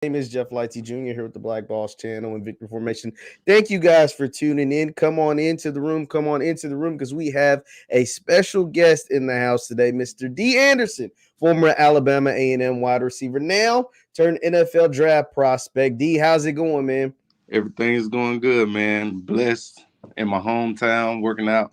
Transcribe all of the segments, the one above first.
name is JeffLightsyJr. here with the Black Boss channel and Victory Formation. Thank you guys for tuning in. Come on into the room. Come on into the room because we have a special guest in the house today, Mr. Dee Anderson, former Alabama A&M wide receiver, now turned NFL draft prospect. D, how's it going, man? Everything's going good, man. Blessed in my hometown, working out,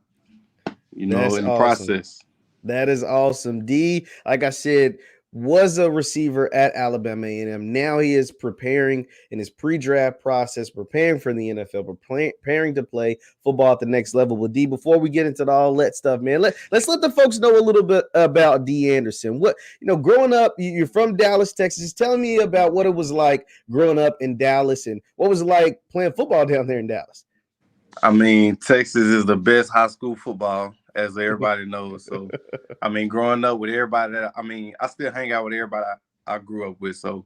That's in the awesome. process. That is awesome. D, like I said, was a receiver at Alabama A&M. Now he is preparing in his pre-draft process, preparing for the NFL, preparing to play football at the next level. But D, before we get into all that stuff, man, let's let the folks know a little bit about Dee Anderson. Growing up, you're from Dallas, Texas. Tell me about what it was like growing up in Dallas and what was it like playing football down there in Dallas. I mean, Texas is the best high school football, as everybody knows. So, growing up with everybody I still hang out with everybody I grew up with. So,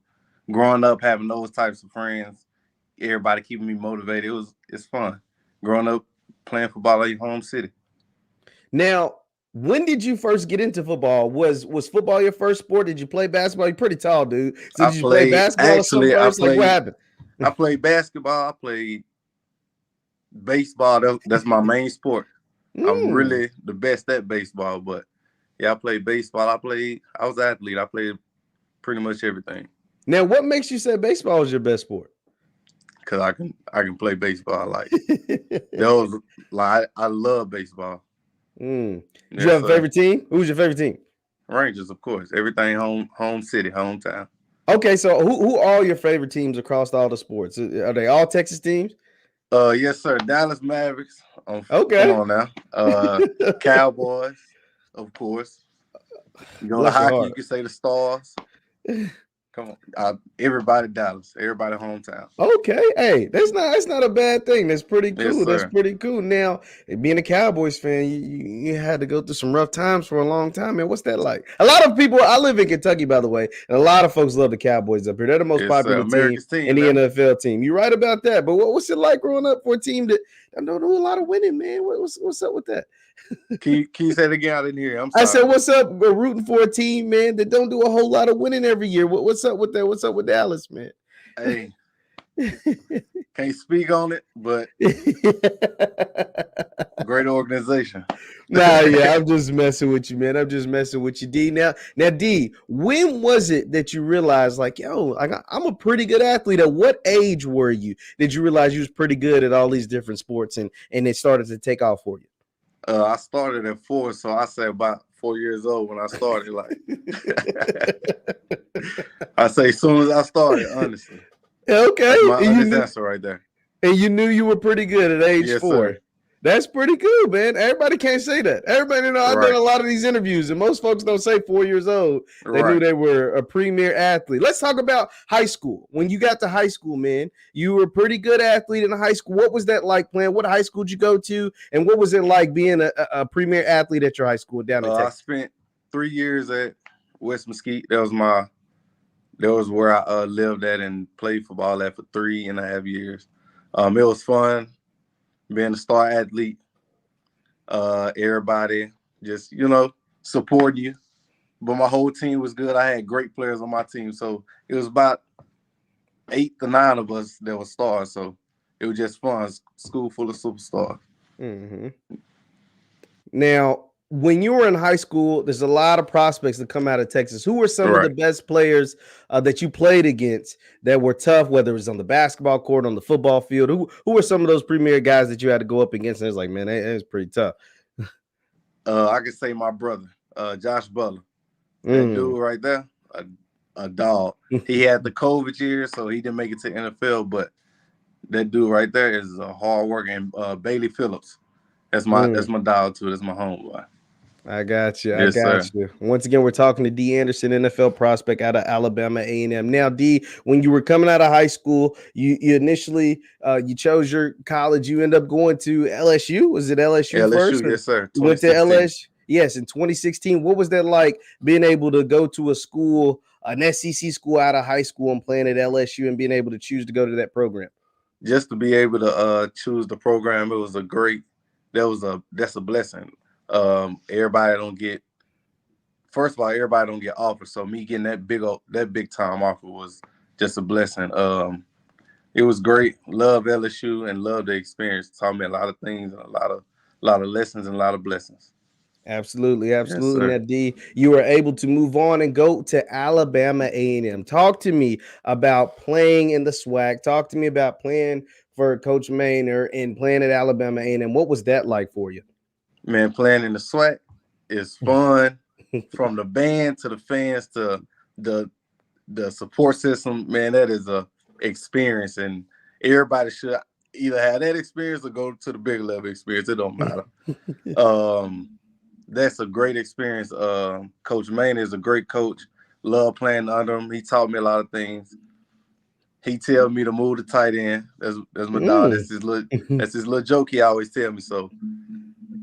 growing up, having those types of friends, everybody keeping me motivated, it's fun. Growing up, playing football at your home city. Now, when did you first get into football? Was football your first sport? Did you play basketball? You're pretty tall, dude. So did you play basketball or something first? Like, what happened? I played basketball. I played baseball. That's my main sport. I'm really the best at baseball, but yeah, I played baseball. I was an athlete. I played pretty much everything. Now, what makes you say baseball is your best sport? Because I can play baseball. I love baseball. Do you have a favorite team? Who's your favorite team? Rangers, of course. Everything home city, hometown. Okay, so who are all your favorite teams across all the sports? Are they all Texas teams? Yes, sir. Dallas Mavericks. Okay. Come on now. Cowboys, of course. You go to hockey, you can say the Stars. Come on. Everybody Dallas. Everybody hometown. Okay. Hey, that's not a bad thing. That's pretty cool. Yes, that's pretty cool. Now, being a Cowboys fan, you had to go through some rough times for a long time, man. What's that like? A lot of people, I live in Kentucky, by the way, and a lot of folks love the Cowboys up here. They're the most popular team in the NFL team. You're right about that. But what's it like growing up for a team that don't do a lot of winning, man? What's up with that? Can you say it again? I didn't hear you. I'm sorry. I said, what's up? We're rooting for a team, man, that don't do a whole lot of winning every year. What's up with that? What's up with Dallas, man? Hey, can't speak on it, but great organization. Yeah, I'm just messing with you, man. I'm just messing with you, D. Now, D, when was it that you realized, like, yo, I'm a pretty good athlete? At what age were you? Did you realize you was pretty good at all these different sports and it started to take off for you? I started at 4, so I say about 4 years old when I started. I say as soon as I started, honestly. Okay. That's my honest answer right there. And you knew you were pretty good at age 4. Sir. That's pretty cool, man. Everybody can't say that. Everybody I've done a lot of these interviews, and most folks don't say 4 years old. They knew they were a premier athlete. Let's talk about high school. When you got to high school, man, you were a pretty good athlete in high school. What was that like playing? What high school did you go to? And what was it like being a premier athlete at your high school down in Texas? I spent 3 years at West Mesquite. That was where I lived at and played football at for 3.5 years. It was fun being a star athlete. Everybody just, support you. But my whole team was good. I had great players on my team. So it was about 8 to 9 of us that were stars. So it was just fun. School full of superstars. Mm-hmm. Now, when you were in high school, there's a lot of prospects that come out of Texas. Who were some of the best players that you played against that were tough, whether it was on the basketball court, on the football field? Who were some of those premier guys that you had to go up against? And it's like, man, that was pretty tough. I could say my brother, Josh Butler. That dude right there, a dog. He had the COVID year, so he didn't make it to NFL, but that dude right there is a hard worker. And Bailey Phillips. That's my dog, too. That's my homeboy. I got you. Yes, I got you. Once again, we're talking to Dee Anderson, NFL prospect out of Alabama A&M. Now, D, when you were coming out of high school, you initially you chose your college. You end up going to LSU. Was it LSU first? Yes, sir. You went to LSU. Yes, in 2016. What was that like being able to go to a school, an SEC school out of high school and playing at LSU and being able to choose to go to that program? Just to be able to choose the program, it was that's a blessing. Everybody don't get offers. So me getting that big time offer was just a blessing. It was great. Love LSU and love the experience. Taught me a lot of things, and a lot of lessons, and a lot of blessings. Absolutely, Yes, absolutely. sir. Now, D, you were able to move on and go to Alabama A&M. Talk to me about playing in the SWAC. Talk to me about playing for Coach Maynard and playing at Alabama A&M. What was that like for you? Man, playing in the SWAC is fun. From the band to the fans to the support system, man, that is a experience, and everybody should either have that experience or go to the big level experience. It don't matter. That's a great experience. Coach Maynard is a great coach. Love playing under him. He taught me a lot of things. He tell me to move the tight end. That's my dog. That's his little joke he always tell me. So,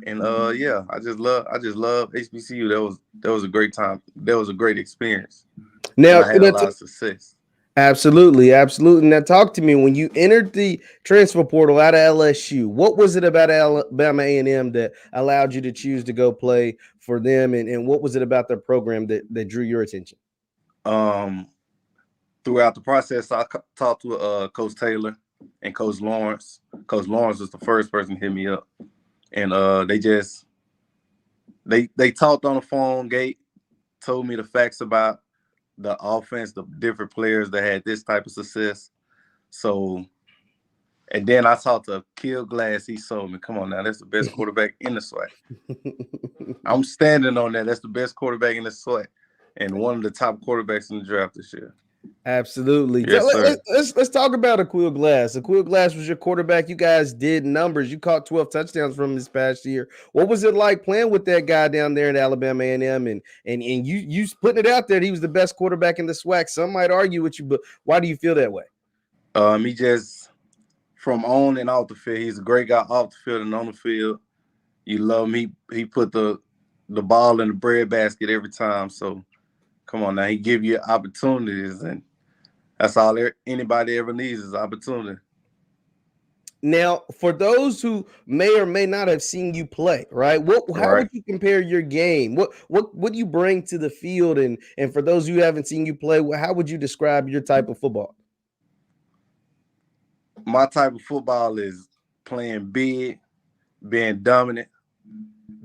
and yeah, I just love HBCU. That was a great time. That was a great experience. Now, and I had a lot of success. Absolutely, absolutely. Now, talk to me. When you entered the transfer portal out of LSU, what was it about Alabama A&M that allowed you to choose to go play for them, and what was it about their program that drew your attention? Throughout the process, I talked to Coach Taylor and Coach Lawrence. Coach Lawrence was the first person to hit me up, and they talked on the phone. Told me the facts about the offense, the different players that had this type of success. So, and then I talked to Aqeel Glass. He sold me. Come on now, that's the best quarterback in the SWAC. I'm standing on that. That's the best quarterback in the SWAC, and one of the top quarterbacks in the draft this year. Absolutely. Yes, sir. Let's talk about Aqeel Glass. Aqeel Glass was your quarterback. You guys did numbers. You caught 12 touchdowns from him this past year. What was it like playing with that guy down there at Alabama A&M and you putting it out there that he was the best quarterback in the SWAC? Some might argue with you, but why do you feel that way? He just, from on and off the field, he's a great guy off the field and on the field. You love him. He put the ball in the bread basket every time. So come on now, he give you opportunities, and that's all anybody ever needs is opportunity. Now, for those who may or may not have seen you play, right? How would you compare your game? What do you bring to the field? And for those who haven't seen you play, how would you describe your type of football? My type of football is playing big, being dominant,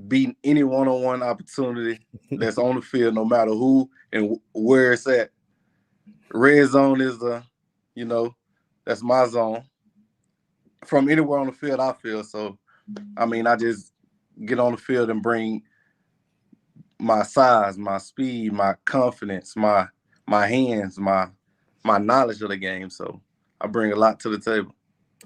beating any one-on-one opportunity that's on the field, no matter who and where it's at. Red zone is that's my zone. From anywhere on the field, I feel. So, I mean, I just get on the field and bring my size, my speed, my confidence, my hands, my knowledge of the game. So I bring a lot to the table.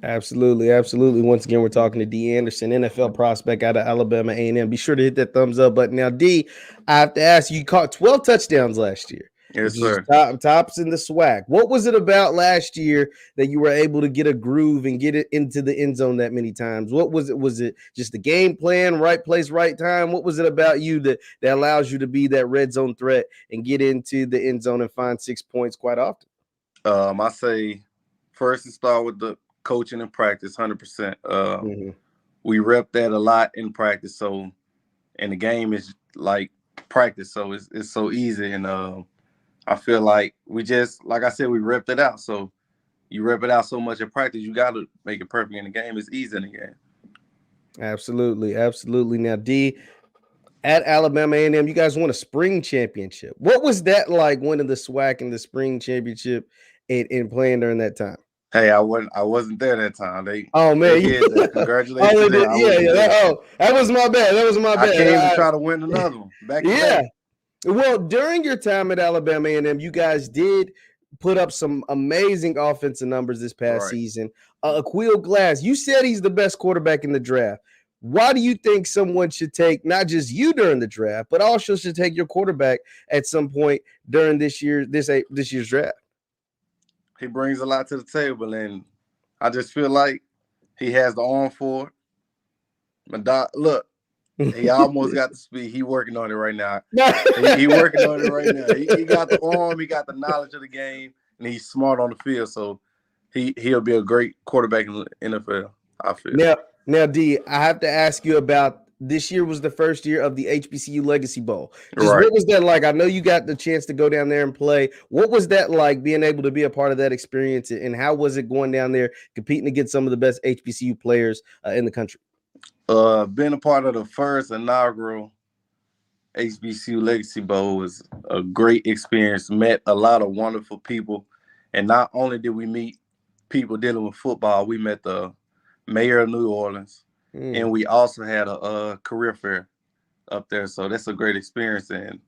Absolutely, absolutely. Once again, we're talking to Dee Anderson, NFL prospect out of Alabama A&M. Be sure to hit that thumbs up button. Now, Dee, I have to ask you caught 12 touchdowns last year. Yes, sir. Tops in the SWAC. What was it about last year that you were able to get a groove and get it into the end zone that many times? What was it? Was it just the game plan, right place, right time? What was it about you that allows you to be that red zone threat and get into the end zone and find 6 points quite often? I say first it start with the coaching and practice, 100%. We rep that a lot in practice. So, and the game is like practice, so it's so easy. And I feel like we just, like I said, we repped it out. So you rep it out so much in practice, you got to make it perfect in the game. It's easy in the game. Absolutely, absolutely. Now, D, at Alabama A&M, you guys won a spring championship. What was that like, winning the SWAC and the spring championship and playing during that time? Hey, I wasn't there that time. Oh man, congratulations! That was my bad. I came to try to win another one. Back. Well, during your time at Alabama A&M, you guys did put up some amazing offensive numbers this past season. Aqeel Glass, you said he's the best quarterback in the draft. Why do you think someone should take not just you during the draft, but also should take your quarterback at some point during this year's draft? He brings a lot to the table, and I just feel like he has the arm for it. My dog, look, he almost got the speed. He working on it right now. He working on it right now. He got the arm, he got the knowledge of the game, and he's smart on the field. So he'll be a great quarterback in the NFL, I feel. Now, D, I have to ask you about this year was the first year of the HBCU Legacy Bowl. Just Right. what was that like? I know you got the chance to go down there and play. What was that like being able to be a part of that experience? And how was it going down there competing against some of the best HBCU players in the country? Being a part of the first inaugural HBCU Legacy Bowl was a great experience. Met a lot of wonderful people. And not only did we meet people dealing with football, we met the mayor of New Orleans. And we also had a career fair up there. So that's a great experience. And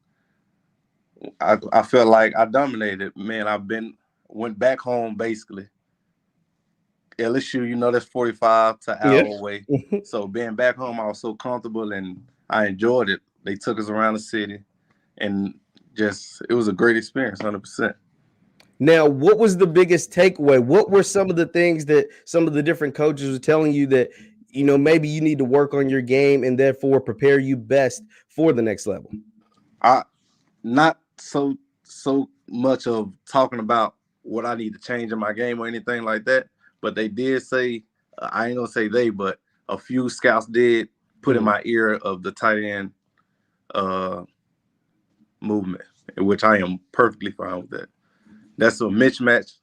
I felt like I dominated. Man, went back home basically. LSU, you know, that's 45 to an hour away. So being back home, I was so comfortable and I enjoyed it. They took us around the city and it was a great experience, 100%. Now, what was the biggest takeaway? What were some of the things that some of the different coaches were telling you that, you know, maybe you need to work on your game and therefore prepare you best for the next level? Not so much of talking about what I need to change in my game or anything like that, but they did say, I ain't gonna say they, but a few scouts did put in my ear of the tight end movement, which I am perfectly fine with that. That's a mismatch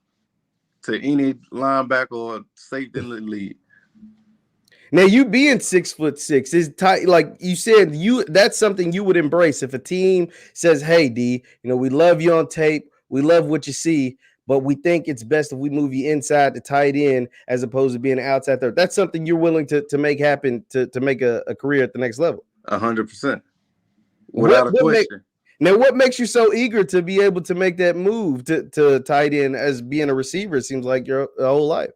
to any linebacker or safety in the league. Now, you being 6'6" is tight, like you said, that's something you would embrace if a team says, "Hey, D, you know, we love you on tape, we love what you see, but we think it's best if we move you inside to tight end as opposed to being outside there." That's something you're willing to make happen to make a career at the next level. 100%, without a question. Now, what makes you so eager to be able to make that move to tight end as being a receiver? It seems like your whole life.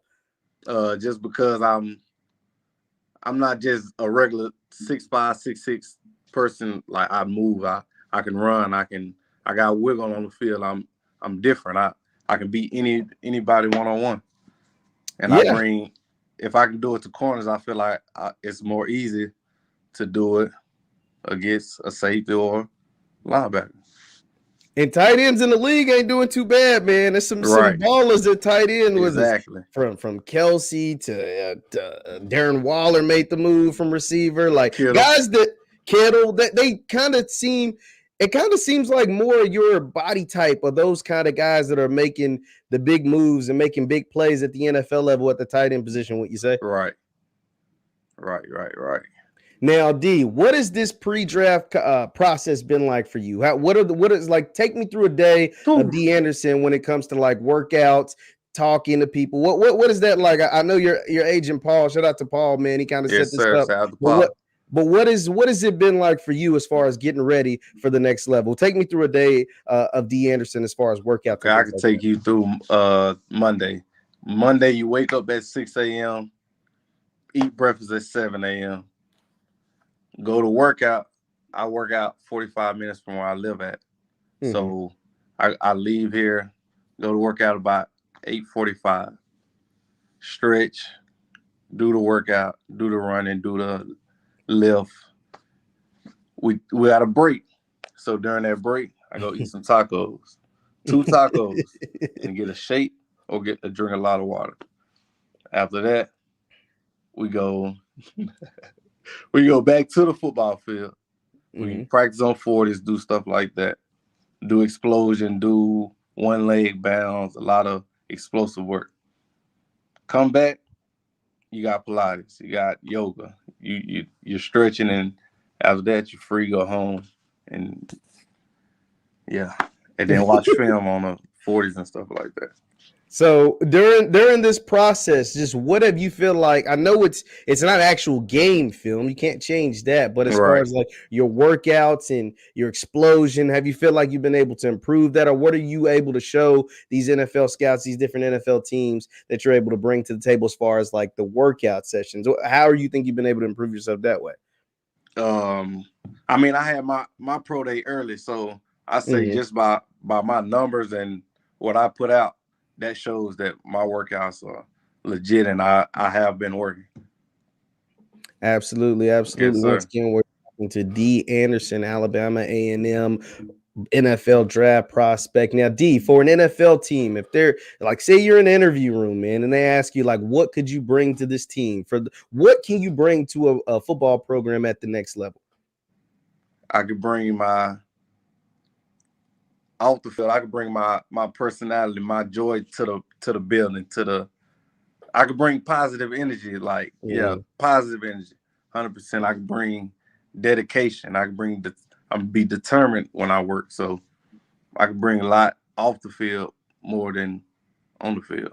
Just because I'm not just a regular 6'5", 6'6" person. Like I move, I can run, I got wiggle on the field. I'm different. I can beat anybody one-on-one. And I bring, if I can do it to corners, I feel like it's more easy to do it against a safety or linebacker. And tight ends in the league ain't doing too bad, man. There's some ballers at tight end with us. From Kelsey to Darren Waller made the move from receiver. Like Kittle. Guys that Kittle, that they kind of seem. It kind of seems like more your body type of those kind of guys that are making the big moves and making big plays at the NFL level at the tight end position. What you say? Right. Now, D, what has this pre-draft process been like for you? What is like? Take me through a day of Dee Anderson when it comes to like workouts, talking to people. What is that like? I know your agent Paul. Shout out to Paul, man. He kind of set this up. But what has it been like for you as far as getting ready for the next level? Take me through a day of Dee Anderson as far as workout. Okay, I can take you through Monday. Monday, you wake up at 6 a.m., eat breakfast at 7 a.m., go to workout. I work out 45 minutes from where I live at. So I leave here, go to workout about 8:45, stretch, do the workout, do the running, do the lift. We had a break. So during that break, I go eat some tacos. 2 tacos and get a shake or get a drink a lot of water. After that, we go back to the football field. We practice on 40s, do stuff like that. Do explosion, do one leg bounds, a lot of explosive work. Come back, you got Pilates, you got yoga, you're stretching, and after that you're free, go home, and then watch film on the 40s and stuff like that. So during this process, just what have you feel like? I know it's not actual game film, you can't change that, but as far as like your workouts and your explosion, have you feel like you've been able to improve that, or what are you able to show these NFL scouts, these different NFL teams that you're able to bring to the table as far as like the workout sessions? How are you think you've been able to improve yourself that way? I mean, I had my pro day early, so I say just by my numbers and what I put out, that shows that my workouts are legit and I have been working. Absolutely. Yes, Once again, we're talking to Dee Anderson, Alabama A&M NFL draft prospect. Now, D, for an NFL team, if they're like, say you're in an interview room, man, and they ask you, like, what could you bring to this team? What can you bring to a football program at the next level? I could bring my off the field. I could bring my personality, my joy to the building. I could bring positive energy, like positive energy, 100%. I could bring dedication. I could bring I'm be determined when I work. So I could bring a lot off the field more than on the field.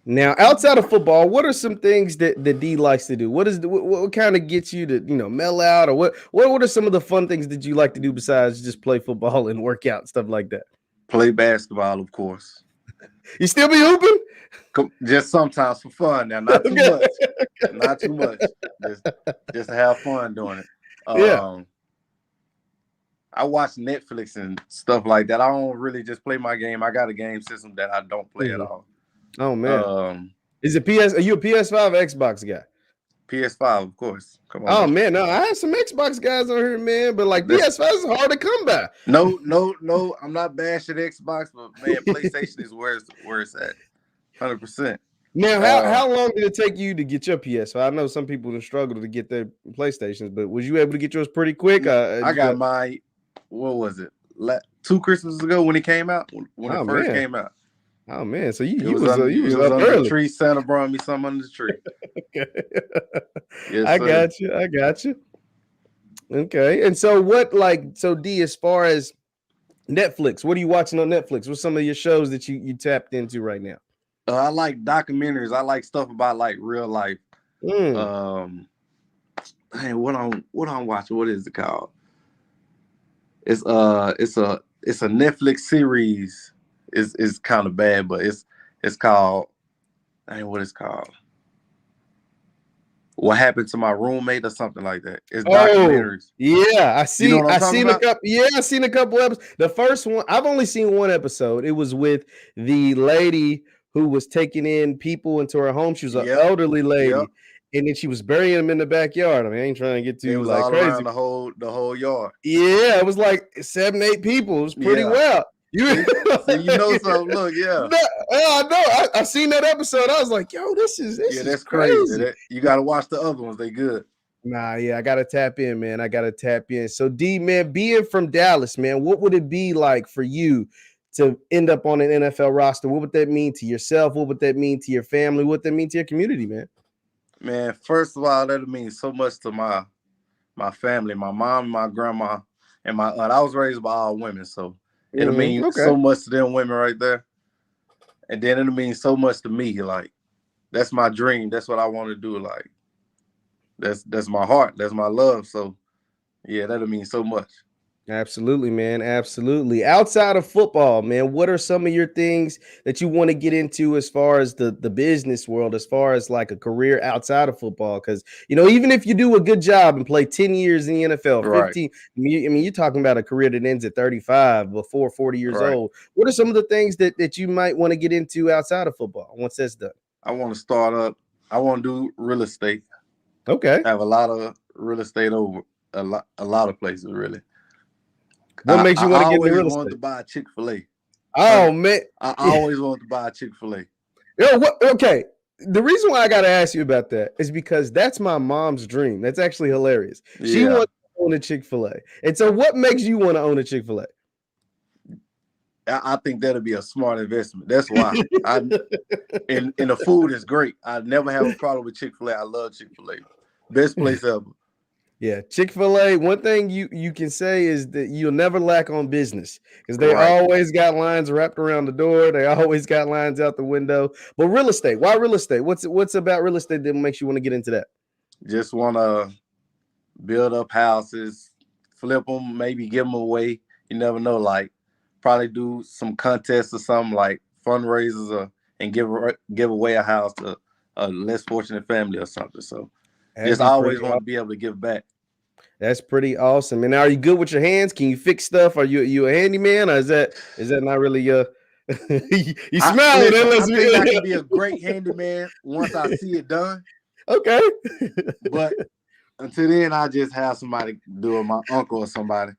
Now, outside of football, what are some things that D likes to do? What kind of gets you to, mellow out, or what are some of the fun things that you like to do besides just play football and work out, stuff like that? Play basketball, of course. You still be hooping? Just sometimes for fun. Now, not too much. Not too much. Just to have fun doing it. Yeah. I watch Netflix and stuff like that. I don't really just play my game. I got a game system that I don't play at all. Oh man. Is it PS? Are you a PS5 or Xbox guy? PS5, of course. Come on. Oh man, no, I have some Xbox guys on here, man, but like PS5 is hard to come by. No. I'm not bashing Xbox, but man, PlayStation is where it's at. 100%. Now, how long did it take you to get your PS5? I know some people have struggled to get their PlayStations, but was you able to get yours pretty quick? I got my, what was it? 2 Christmases ago when it came out, when it first came out. Oh man, so you was up under early. The tree. Santa brought me something under the tree. Okay. Yes, I got you. Okay, and so so D, as far as Netflix, what are you watching on Netflix? What's some of your shows that you tapped into right now? I like documentaries. I like stuff about like real life. Hey, what I'm watching? What is it called? It's a Netflix series. It's kind of bad, but it's called. What it's called? What happened to my roommate or something like that? It's documentaries. Yeah, I see. You know I've seen a couple. Yeah, I've seen a couple episodes. The first one, I've only seen one episode. It was with the lady who was taking in people into her home. She was an elderly lady, and then she was burying them in the backyard. I mean, I ain't trying to get too all crazy. Around the whole yard. Yeah, it was like 7-8 people. It was pretty well. You know something. Look, I know. I seen that episode. I was like, yo, this is that's crazy. You got to watch the other ones. They good. Nah, yeah, I got to tap in, man. I got to tap in. So, D, man, being from Dallas, man, what would it be like for you to end up on an NFL roster? What would that mean to yourself? What would that mean to your family? What would that mean to your community, man? Man, first of all, that means so much to my family, my mom, my grandma, and my aunt. I was raised by all women, so it'll mean so much to them women right there. And then it'll mean so much to me. Like, that's my dream. That's what I want to do. Like, that's my heart. That's my love. So, yeah, that'll mean so much. Absolutely, man. Absolutely. Outside of football, man, what are some of your things that you want to get into as far as the business world, as far as like a career outside of football? Because, even if you do a good job and play 10 years in the NFL, 15, you're talking about a career that ends at 35 before 40 years old. What are some of the things that you might want to get into outside of football once that's done? I want to start up. I want to do real estate. Okay. I have a lot of real estate over a lot of places, really. What makes you want to get into real estate? I always wanted to buy a Chick-fil-A. Oh, man. I always wanted to buy a Chick-fil-A. Okay. The reason why I got to ask you about that is because that's my mom's dream. That's actually hilarious. She wants to own a Chick-fil-A. And so what makes you want to own a Chick-fil-A? I think that'll be a smart investment. That's why. And the food is great. I never have a problem with Chick-fil-A. I love Chick-fil-A. Best place ever. Yeah, Chick-fil-A, one thing you can say is that you'll never lack on business because they always got lines wrapped around the door. They always got lines out the window. But real estate, why real estate? What's about real estate that makes you want to get into that? Just want to build up houses, flip them, maybe give them away. You never know, like probably do some contests or something like fundraisers and give away a house to a less fortunate family or something. So just always want to be able to give back. That's pretty awesome. And are you good with your hands? Can you fix stuff? Are you a handyman, or is that not really you smiling? I think I can be a great handyman once I see it done. Okay. But until then, I just have somebody do it, my uncle or somebody.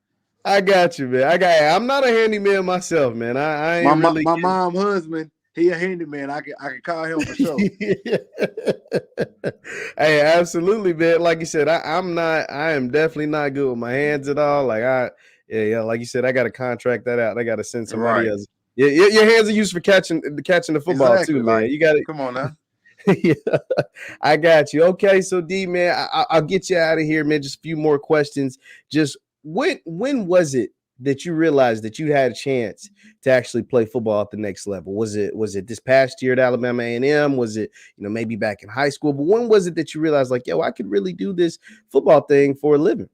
I got you, man. I'm not a handyman myself, man. I My ain't really my mom husband, he a handyman. I can call him for sure. Hey, absolutely, man. Like you said, I am definitely not good with my hands at all. Yeah, like you said, I got to contract that out. I got to send somebody Right. else. Yeah, your hands are used for catching the football too, Exactly. man. Like, You got to. come on now. Yeah, I got you. Okay, so D, man, I'll get you out of here, man. Just a few more questions. Just when was it that you realized that you had a chance to actually play football at the next level? Was it this past year at Alabama A&M? Was it, maybe back in high school? But when was it that you realized, like, yo, I could really do this football thing for a living?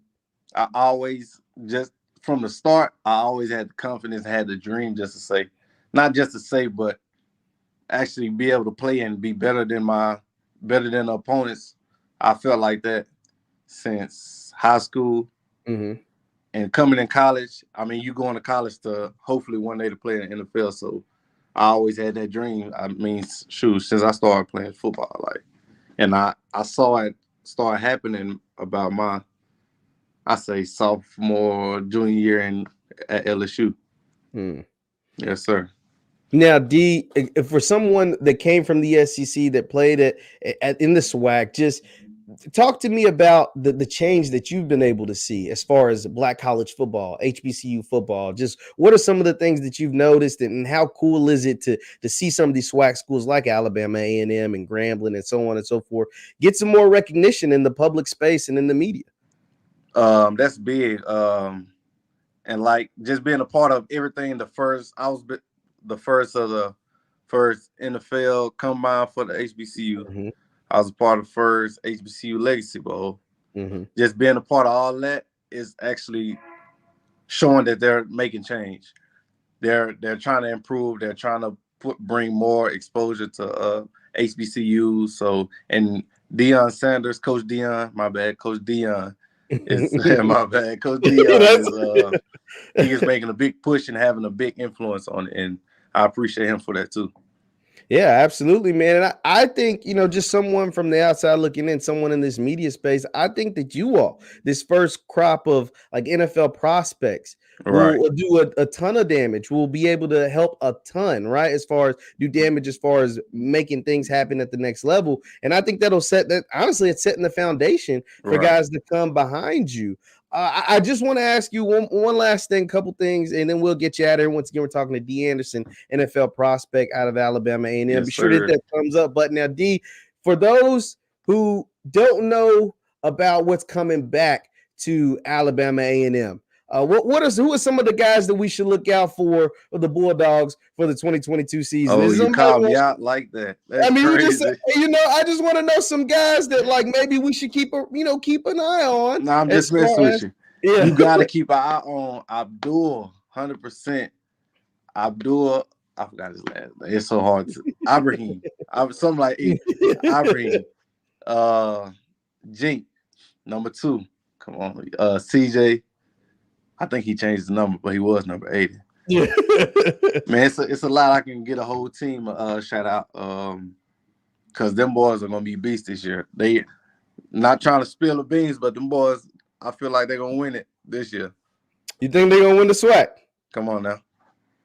I always just from the start, I always had the confidence, had the dream just to say, not just to say, but actually be able to play and be better than the opponents. I felt like that since high school Mm-hmm. and coming in college. I mean, you going to college to hopefully one day to play in the NFL. So I always had that dream. I mean, shoot, since I started playing football, like, and I saw it start happening about I say sophomore, junior year at LSU. Mm. Yes, sir. Now, D, for someone that came from the SEC that played in the SWAC, just talk to me about the change that you've been able to see as far as black college football, HBCU football. Just what are some of the things that you've noticed, and how cool is it to see some of these SWAC schools like Alabama A&M and Grambling and so on and so forth get some more recognition in the public space and in the media? That's big. And like just being a part of everything. I was the first of the first NFL combine for the HBCU. Mm-hmm. I was a part of the first HBCU Legacy Bowl. Mm-hmm. Just being a part of all that is actually showing that they're making change. They're trying to improve. They're trying to bring more exposure to HBCUs. So and Deion Sanders, Coach Deion, my bad, Coach Deion is my bad. Coach Deion is he is making a big push and having a big influence on it, and I appreciate him for that too. Yeah, absolutely, man. And I think, just someone from the outside looking in, someone in this media space, I think that you all, this first crop of like NFL prospects, Right. will do a ton of damage, will be able to help a ton, right? As far as do damage, as far as making things happen at the next level. And I think that'll set that, honestly, it's setting the foundation for Right. guys to come behind you. I just want to ask you one last thing, couple things, and then we'll get you out of here. Once again, we're talking to Dee Anderson, NFL prospect out of Alabama A&M. Yes, Be sure to hit sir. that thumbs up button. Now, D, for those who don't know about what's coming back to Alabama A&M, who are some of the guys that we should look out for the Bulldogs for the 2022 season? Oh, Is you somebody called me out like that. That's you just crazy. I just want to know some guys that like maybe we should keep an eye on No, I'm as just messing far with as you. yeah. You got to keep an eye on Abdul, 100%. Abdul, I forgot his last name. It's so hard to Ibrahim. Something like Ibrahim. Jink, number 2. Come on. CJ. I think he changed the number, but he was number 80. Yeah. Man, it's a lot. I can get a whole team shout out. Cause them boys are gonna be beasts this year. They not trying to spill the beans, but them boys, I feel like they're gonna win it this year. You think they're gonna win the SWAC? Come on now.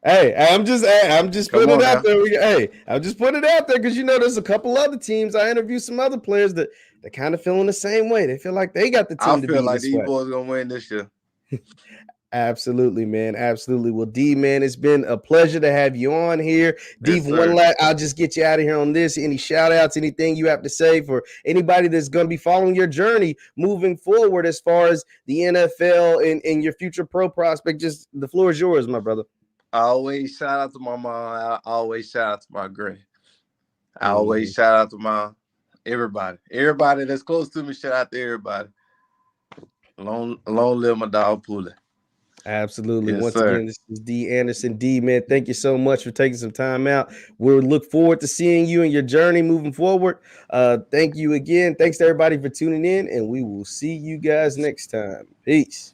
Hey, I'm just Come putting on it out now. there. I'm just putting it out there because there's a couple other teams. I interviewed some other players that they're kind of feeling the same way. They feel like they got the I team to feel beat like this these SWAC. boys gonna win this year. Absolutely, man. Absolutely. Well, D, man, it's been a pleasure to have you on here. D, Yes, sir. I'll just get you out of here on this. Any shout outs, anything you have to say for anybody that's going to be following your journey moving forward as far as the NFL and your future pro prospect? Just the floor is yours, my brother. I always shout out to my mom. I always shout out to my granny. I always shout out to my everybody. Everybody that's close to me, shout out to everybody. Long live my dog Poolie. Absolutely. Yes, Once sir. again, this is Dee Anderson. D, man, thank you so much for taking some time out. We'll look forward to seeing you and your journey moving forward. Thank you again. Thanks to everybody for tuning in, and we will see you guys next time. Peace.